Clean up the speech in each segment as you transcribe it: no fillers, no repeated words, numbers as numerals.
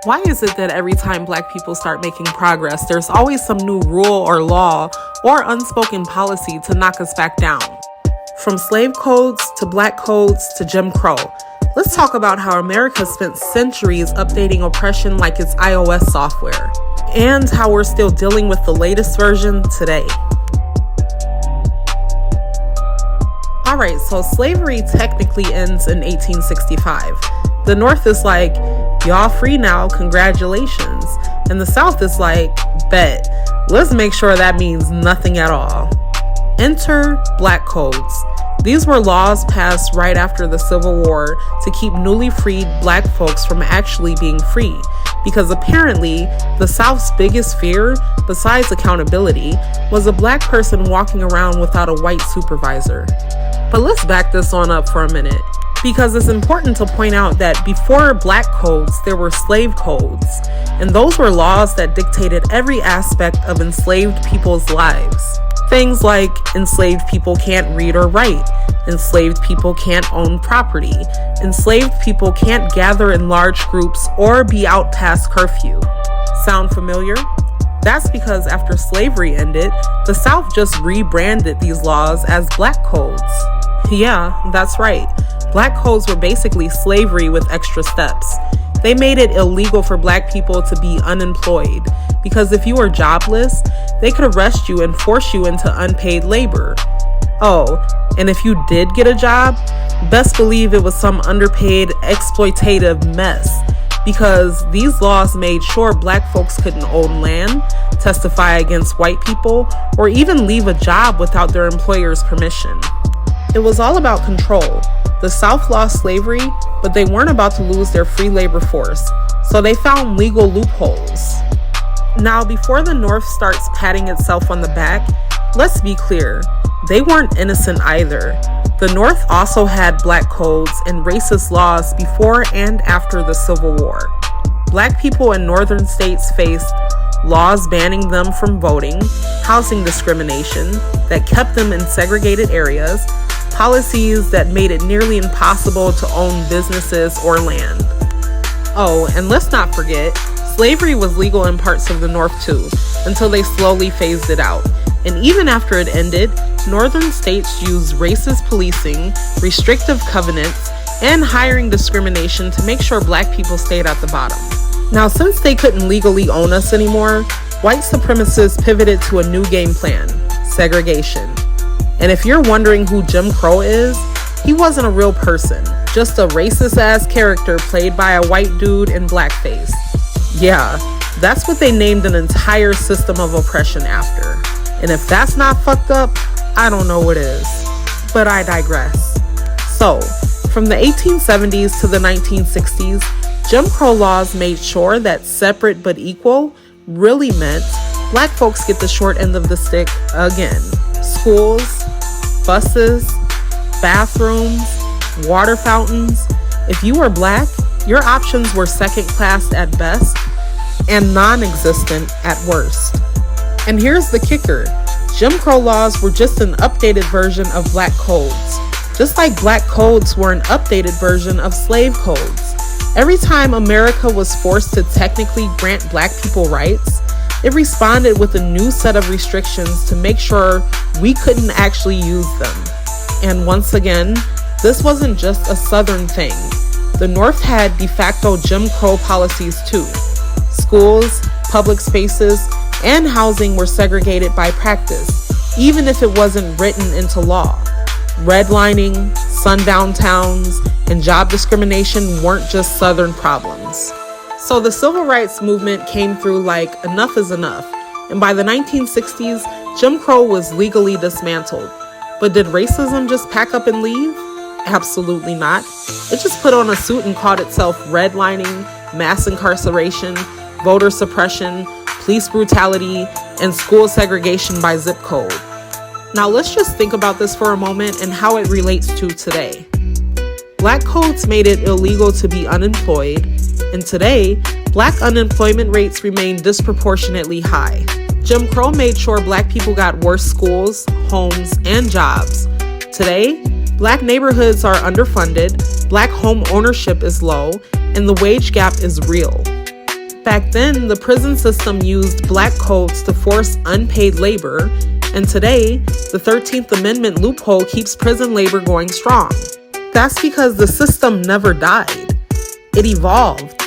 Why is it that every time Black people start making progress, there's always some new rule or law or unspoken policy to knock us back down? From slave codes to Black codes to Jim Crow, let's talk about how America spent centuries updating oppression like it's iOS software, and how we're still dealing with the latest version today. Alright, so slavery technically ends in 1865. The North is like, y'all free now, congratulations. And the South is like, bet, let's make sure that means nothing at all. Enter Black codes. These were laws passed right after the Civil War to keep newly freed Black folks from actually being free, because apparently the South's biggest fear, besides accountability, was a Black person walking around without a white supervisor. But let's back this on up for a minute, because it's important to point out that before Black codes, there were slave codes, and those were laws that dictated every aspect of enslaved people's lives. Things like enslaved people can't read or write, enslaved people can't own property, enslaved people can't gather in large groups or be out past curfew. Sound familiar? That's because after slavery ended, the South just rebranded these laws as Black codes. Yeah, that's right. Black codes were basically slavery with extra steps. They made it illegal for Black people to be unemployed, because if you were jobless, they could arrest you and force you into unpaid labor. Oh, and if you did get a job, best believe it was some underpaid, exploitative mess, because these laws made sure Black folks couldn't own land, testify against white people, or even leave a job without their employer's permission. It was all about control. The South lost slavery, but they weren't about to lose their free labor force, so they found legal loopholes. Now, before the North starts patting itself on the back, let's be clear, they weren't innocent either. The North also had Black codes and racist laws before and after the Civil War. Black people in northern states faced laws banning them from voting, housing discrimination that kept them in segregated areas, policies that made it nearly impossible to own businesses or land. Oh, and let's not forget, slavery was legal in parts of the North too, until they slowly phased it out. And even after it ended, northern states used racist policing, restrictive covenants, and hiring discrimination to make sure Black people stayed at the bottom. Now, since they couldn't legally own us anymore, white supremacists pivoted to a new game plan: segregation. And if you're wondering who Jim Crow is, he wasn't a real person, just a racist-ass character played by a white dude in blackface. Yeah, that's what they named an entire system of oppression after. And if that's not fucked up, I don't know what is. But I digress. So, from the 1870s to the 1960s, Jim Crow laws made sure that separate but equal really meant Black folks get the short end of the stick again. Schools, buses, bathrooms, water fountains. If you were Black, your options were second class at best and non-existent at worst. And here's the kicker. Jim Crow laws were just an updated version of Black codes, just like Black codes were an updated version of slave codes. Every time America was forced to technically grant Black people rights, it responded with a new set of restrictions to make sure we couldn't actually use them. And once again, this wasn't just a Southern thing. The North had de facto Jim Crow policies too. Schools, public spaces, and housing were segregated by practice, even if it wasn't written into law. Redlining, sundown towns, and job discrimination weren't just Southern problems. So the civil rights movement came through like enough is enough, and by the 1960s, Jim Crow was legally dismantled. But did racism just pack up and leave? Absolutely not. It just put on a suit and called itself redlining, mass incarceration, voter suppression, police brutality, and school segregation by zip code. Now let's just think about this for a moment and how it relates to today. Black codes made it illegal to be unemployed, and today, Black unemployment rates remain disproportionately high. Jim Crow made sure Black people got worse schools, homes, and jobs. Today, Black neighborhoods are underfunded, Black home ownership is low, and the wage gap is real. Back then, the prison system used black codes to force unpaid labor, and today, the 13th Amendment loophole keeps prison labor going strong. That's because the system never died. It evolved.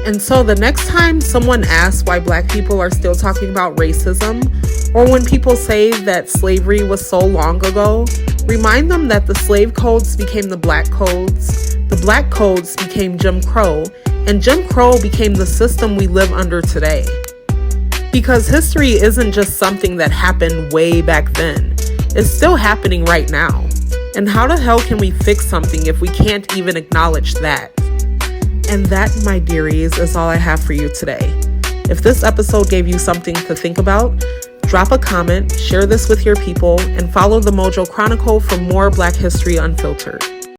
And so the next time someone asks why black people are still talking about racism, or when people say that slavery was so long ago, remind them that the slave codes became the black codes became Jim Crow, and Jim Crow became the system we live under today. Because history isn't just something that happened way back then. It's still happening right now. And how the hell can we fix something if we can't even acknowledge that? And that, my dearies, is all I have for you today. If this episode gave you something to think about, drop a comment, share this with your people, and follow the Mojo Chronicle for more Black History Unfiltered.